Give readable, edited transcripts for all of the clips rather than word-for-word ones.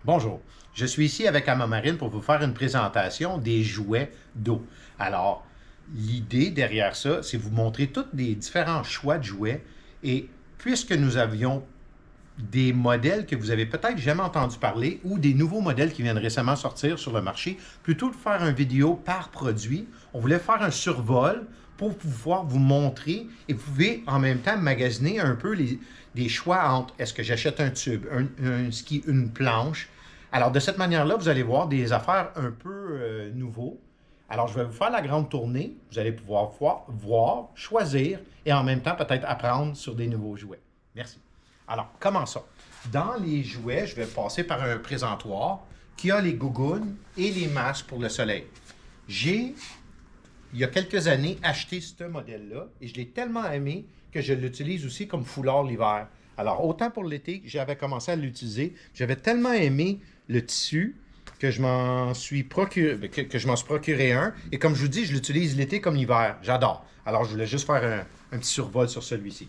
Bonjour, je suis ici avec Amma Marine pour vous faire une présentation des jouets d'eau. Alors, l'idée derrière ça, c'est vous montrer tous les différents choix de jouets et puisque nous avions des modèles que vous avez peut-être jamais entendu parler ou des nouveaux modèles qui viennent récemment sortir sur le marché, plutôt que de faire une vidéo par produit, on voulait faire un survol pour pouvoir vous montrer et vous pouvez en même temps magasiner un peu des choix entre est-ce que j'achète un tube, un ski, une planche. Alors de cette manière-là, vous allez voir des affaires un peu nouveaux. Alors je vais vous faire la grande tournée, vous allez pouvoir voir, choisir et en même temps peut-être apprendre sur des nouveaux jouets. Merci. Alors, commençons. Dans les jouets, je vais passer par un présentoir qui a les gougounes et les masques pour le soleil. J'ai, il y a quelques années, acheté ce modèle-là et je l'ai tellement aimé que je l'utilise aussi comme foulard l'hiver. Alors, autant pour l'été, j'avais commencé à l'utiliser. J'avais tellement aimé le tissu que je m'en suis procuré un. Et comme je vous dis, je l'utilise l'été comme l'hiver. J'adore. Alors, je voulais juste faire un petit survol sur celui-ci.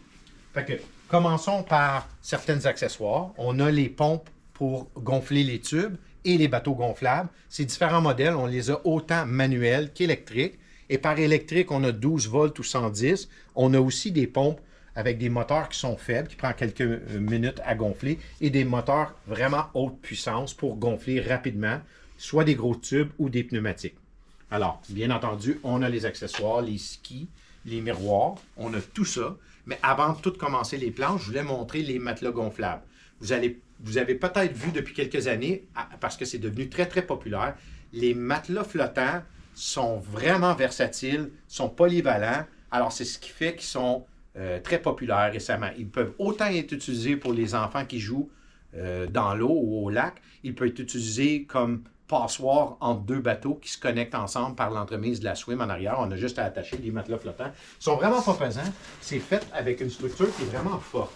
Fait que, commençons par certains accessoires. On a les pompes pour gonfler les tubes et les bateaux gonflables. Ces différents modèles, on les a autant manuels qu'électriques. Et par électrique, on a 12 volts ou 110. On a aussi des pompes avec des moteurs qui sont faibles, qui prennent quelques minutes à gonfler, et des moteurs vraiment haute puissance pour gonfler rapidement, soit des gros tubes ou des pneumatiques. Alors, bien entendu, on a les accessoires, les skis, les miroirs, on a tout ça. Mais avant de tout commencer les planches, je voulais montrer les matelas gonflables. Vous avez peut-être vu depuis quelques années, parce que c'est devenu très, très populaire, les matelas flottants sont vraiment versatiles, sont polyvalents. Alors, c'est ce qui fait qu'ils sont très populaires récemment. Ils peuvent autant être utilisés pour les enfants qui jouent dans l'eau ou au lac. Ils peuvent être utilisés comme passoire entre deux bateaux qui se connectent ensemble par l'entremise de la swim en arrière. On a juste à attacher les matelas flottants. Ils sont vraiment pas pesants. C'est fait avec une structure qui est vraiment forte.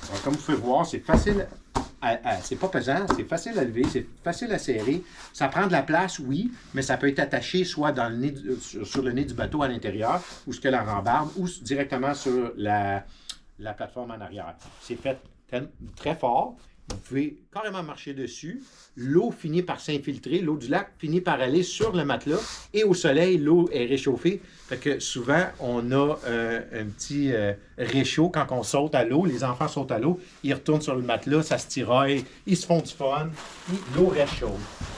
Alors, comme vous pouvez voir, c'est facile c'est pas pesant, c'est facile à lever, c'est facile à serrer. Ça prend de la place, oui, mais ça peut être attaché soit dans le nez sur le nez du bateau à l'intérieur, ou ce que la rambarde, ou directement sur la plateforme en arrière. C'est fait très fort. Vous pouvez carrément marcher dessus. L'eau finit par s'infiltrer. L'eau du lac finit par aller sur le matelas. Et au soleil, l'eau est réchauffée. Fait que souvent, on a un petit réchaud quand on saute à l'eau. Les enfants sautent à l'eau. Ils retournent sur le matelas, ça se tiraille. Ils se font du fun. Puis l'eau reste chaude.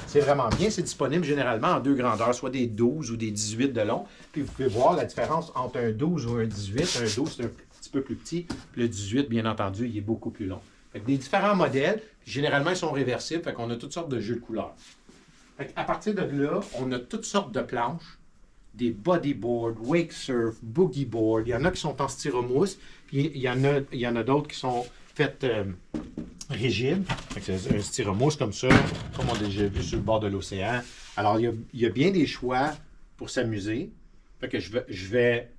C'est vraiment bien. C'est disponible généralement en deux grandeurs, soit des 12 ou des 18 de long. Puis vous pouvez voir la différence entre un 12 ou un 18. Un 12, c'est un petit peu plus petit. Puis le 18, bien entendu, il est beaucoup plus long. Fait que des différents modèles, généralement, ils sont réversibles, fait qu'on a toutes sortes de jeux de couleurs. Fait à partir de là, on a toutes sortes de planches, des bodyboards, wake surf, boogie board. Il y en a qui sont en styromousse, puis il y en a d'autres qui sont faites rigides. C'est un styromousse comme ça, comme on a déjà vu sur le bord de l'océan. Alors, il y a bien des choix pour s'amuser. Fait que je vais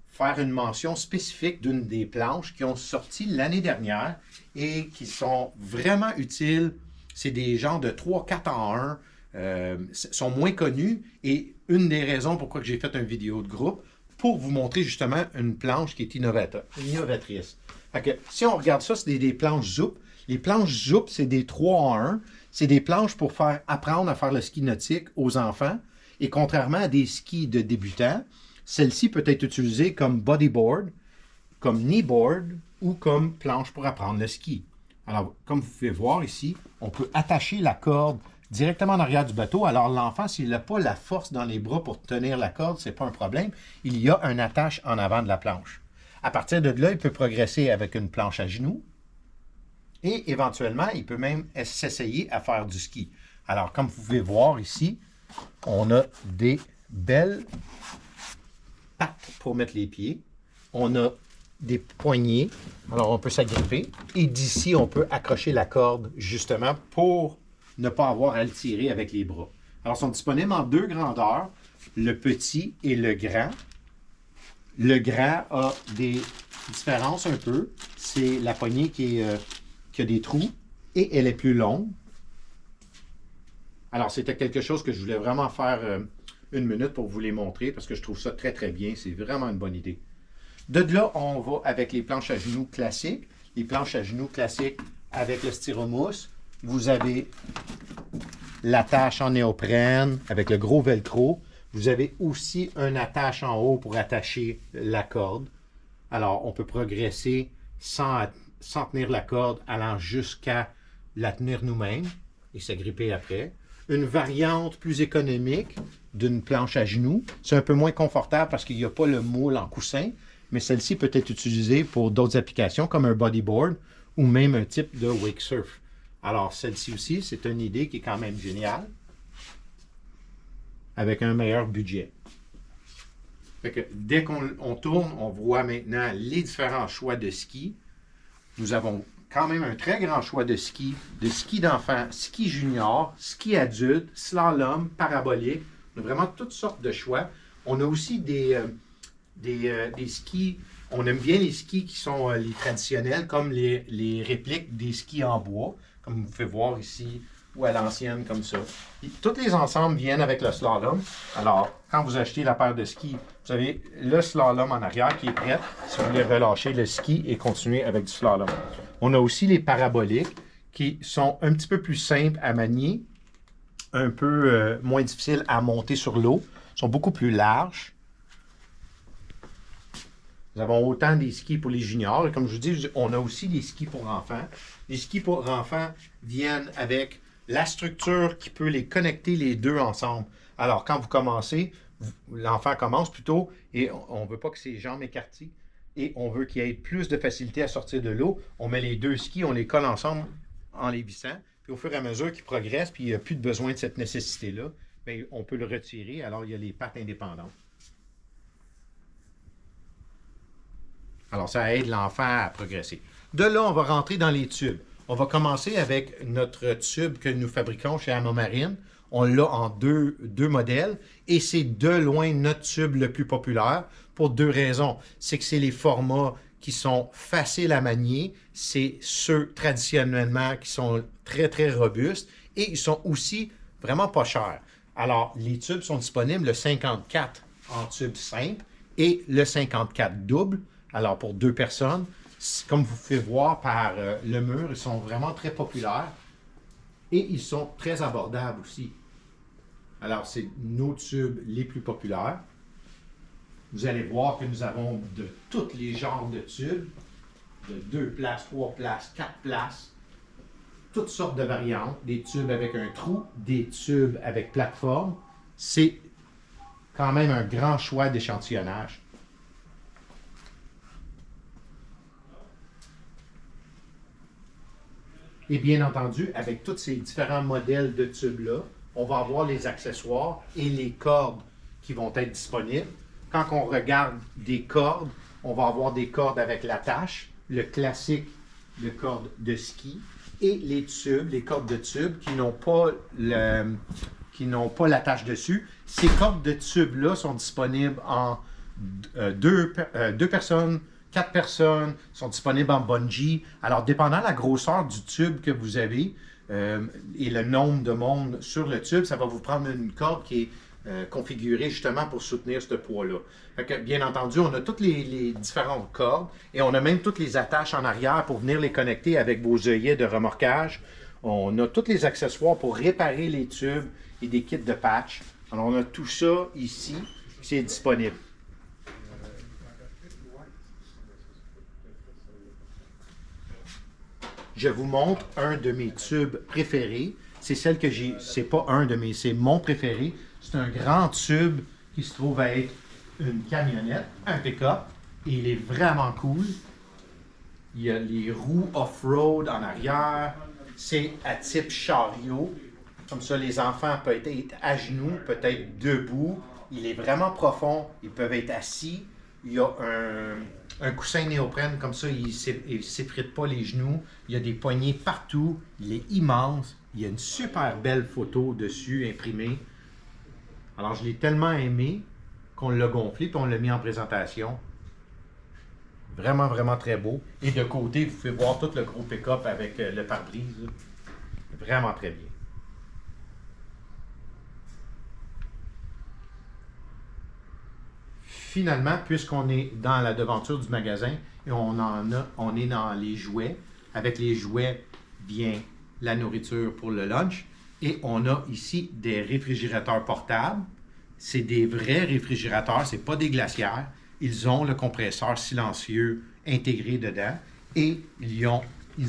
faire une mention spécifique d'une des planches qui ont sorti l'année dernière et qui sont vraiment utiles. C'est des genres de 3-4 en 1, sont moins connus et une des raisons pourquoi j'ai fait une vidéo de groupe pour vous montrer justement une planche qui est innovatrice. Fait que, si on regarde ça, c'est des planches Zoop. Les planches Zoop, c'est des 3 en 1. C'est des planches pour apprendre à faire le ski nautique aux enfants. Et contrairement à des skis de débutants, celle-ci peut être utilisée comme bodyboard, comme kneeboard ou comme planche pour apprendre le ski. Alors, comme vous pouvez voir ici, on peut attacher la corde directement en arrière du bateau. Alors, l'enfant, s'il n'a pas la force dans les bras pour tenir la corde, ce n'est pas un problème. Il y a une attache en avant de la planche. À partir de là, il peut progresser avec une planche à genoux et éventuellement, il peut même s'essayer à faire du ski. Alors, comme vous pouvez voir ici, on a des belles pattes pour mettre les pieds. On a des poignées. Alors, on peut s'agripper. Et d'ici, on peut accrocher la corde, justement, pour ne pas avoir à le tirer avec les bras. Alors, ils sont disponibles en deux grandeurs, le petit et le grand. Le grand a des différences un peu. C'est la poignée qui a des trous et elle est plus longue. Alors, c'était quelque chose que je voulais vraiment faire une minute pour vous les montrer parce que je trouve ça très, très bien. C'est vraiment une bonne idée. De là, on va avec les planches à genoux classiques. Les planches à genoux classiques avec le styromousse. vous avez l'attache en néoprène avec le gros velcro. Vous avez aussi un attache en haut pour attacher la corde. Alors, on peut progresser sans tenir la corde, allant jusqu'à la tenir nous-mêmes et s'agripper après. Une variante plus économique d'une planche à genoux. C'est un peu moins confortable parce qu'il n'y a pas le moule en coussin, mais celle-ci peut être utilisée pour d'autres applications comme un bodyboard ou même un type de wake surf. Alors, celle-ci aussi, c'est une idée qui est quand même géniale avec un meilleur budget. Fait que dès qu'on tourne, on voit maintenant les différents choix de ski. Nous avons quand même un très grand choix de ski d'enfants, ski junior, ski adulte, slalom, parabolique. On a vraiment toutes sortes de choix. On a aussi des skis, on aime bien les skis qui sont les traditionnels, comme les répliques des skis en bois, comme vous pouvez voir ici, ou à l'ancienne, comme ça. Et tous les ensembles viennent avec le slalom. Alors, quand vous achetez la paire de skis, vous avez le slalom en arrière qui est prêt, si vous voulez relâcher le ski et continuer avec du slalom. On a aussi les paraboliques qui sont un petit peu plus simples à manier, un peu moins difficiles à monter sur l'eau, sont beaucoup plus larges. Nous avons autant des skis pour les juniors. Et comme je vous dis, on a aussi des skis pour enfants. Les skis pour enfants viennent avec la structure qui peut les connecter les deux ensemble. Alors, quand vous commencez, l'enfant commence plutôt et on ne veut pas que ses jambes écartillent et on veut qu'il ait plus de facilité à sortir de l'eau. On met les deux skis, on les colle ensemble en les vissant. Puis au fur et à mesure qu'il progresse, puis il n'y a plus de besoin de cette nécessité-là, bien, on peut le retirer. Alors, il y a les pattes indépendantes. Alors, ça aide l'enfant à progresser. De là, on va rentrer dans les tubes. On va commencer avec notre tube que nous fabriquons chez Amomarine. On l'a en deux modèles et c'est de loin notre tube le plus populaire pour deux raisons. C'est que c'est les formats qui sont faciles à manier, c'est ceux traditionnellement qui sont très, très robustes et ils sont aussi vraiment pas chers. Alors, les tubes sont disponibles le 54 en tube simple et le 54 double. Alors, pour deux personnes, comme vous pouvez voir par le mur, ils sont vraiment très populaires et ils sont très abordables aussi. Alors, c'est nos tubes les plus populaires. Vous allez voir que nous avons de tous les genres de tubes, de 2 places, 3 places, 4 places, toutes sortes de variantes, des tubes avec un trou, des tubes avec plateforme. C'est quand même un grand choix d'échantillonnage. Et bien entendu, avec tous ces différents modèles de tubes-là, on va avoir les accessoires et les cordes qui vont être disponibles. Quand on regarde des cordes, on va avoir des cordes avec l'attache, le classique de corde de ski, et les tubes, les cordes de tubes qui n'ont pas l'attache dessus. Ces cordes de tubes-là sont disponibles en deux personnes, 4 personnes, sont disponibles en bungee. Alors, dépendant de la grosseur du tube que vous avez et le nombre de monde sur le tube, ça va vous prendre une corde qui est configurée justement pour soutenir ce poids-là. Bien entendu, on a toutes les différentes cordes et on a même toutes les attaches en arrière pour venir les connecter avec vos œillets de remorquage. On a tous les accessoires pour réparer les tubes et des kits de patch. Alors, on a tout ça ici, c'est disponible. Je vous montre un de mes tubes préférés. C'est celle que j'ai, c'est pas un de mes, c'est mon préféré. C'est un grand tube qui se trouve à être une camionnette, un pick-up. Et il est vraiment cool. Il y a les roues off-road en arrière. C'est à type chariot. Comme ça, les enfants peuvent être à genoux, peut-être debout. Il est vraiment profond. Ils peuvent être assis. Il y a un coussin néoprène, comme ça, il ne s'effrite pas les genoux. Il y a des poignées partout. Il est immense. Il y a une super belle photo dessus, imprimée. Alors, je l'ai tellement aimé qu'on l'a gonflé et on l'a mis en présentation. Vraiment, vraiment très beau. Et de côté, vous pouvez voir tout le gros pick-up avec le pare-brise. Vraiment très bien. Finalement, puisqu'on est dans la devanture du magasin et on est dans les jouets, avec les jouets vient la nourriture pour le lunch. Et on a ici des réfrigérateurs portables. C'est des vrais réfrigérateurs, ce n'est pas des glacières. Ils ont le compresseur silencieux intégré dedans et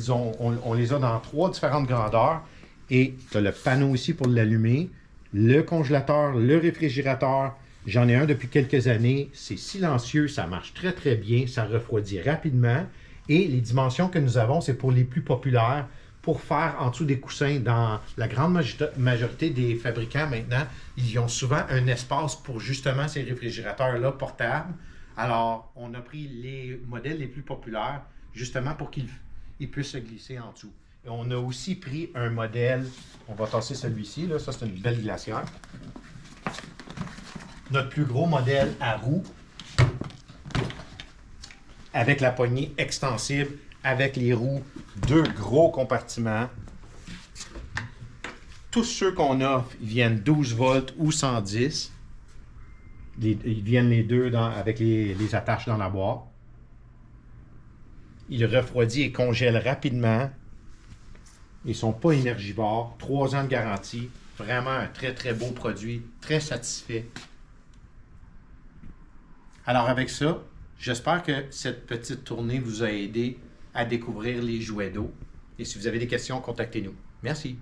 on les a dans 3 différentes grandeurs. Et tu as le panneau ici pour l'allumer, le congélateur, le réfrigérateur. J'en ai un depuis quelques années. C'est silencieux, ça marche très très bien, ça refroidit rapidement. Et les dimensions que nous avons, c'est pour les plus populaires, pour faire en dessous des coussins. Dans la grande majorité des fabricants maintenant, ils ont souvent un espace pour justement ces réfrigérateurs-là portables. Alors, on a pris les modèles les plus populaires justement pour qu'ils puissent se glisser en dessous. Et on a aussi pris un modèle, on va tasser celui-ci, là, ça c'est une belle glacière. Notre plus gros modèle à roues, avec la poignée extensible, avec les roues, 2 gros compartiments. Tous ceux qu'on a viennent 12 volts ou 110. Ils viennent les deux avec les attaches dans la boîte. Il refroidit et congèle rapidement. Ils ne sont pas énergivores. 3 ans de garantie. Vraiment un très très beau produit. Très satisfait. Alors avec ça, j'espère que cette petite tournée vous a aidé à découvrir les jouets d'eau. Et si vous avez des questions, contactez-nous. Merci.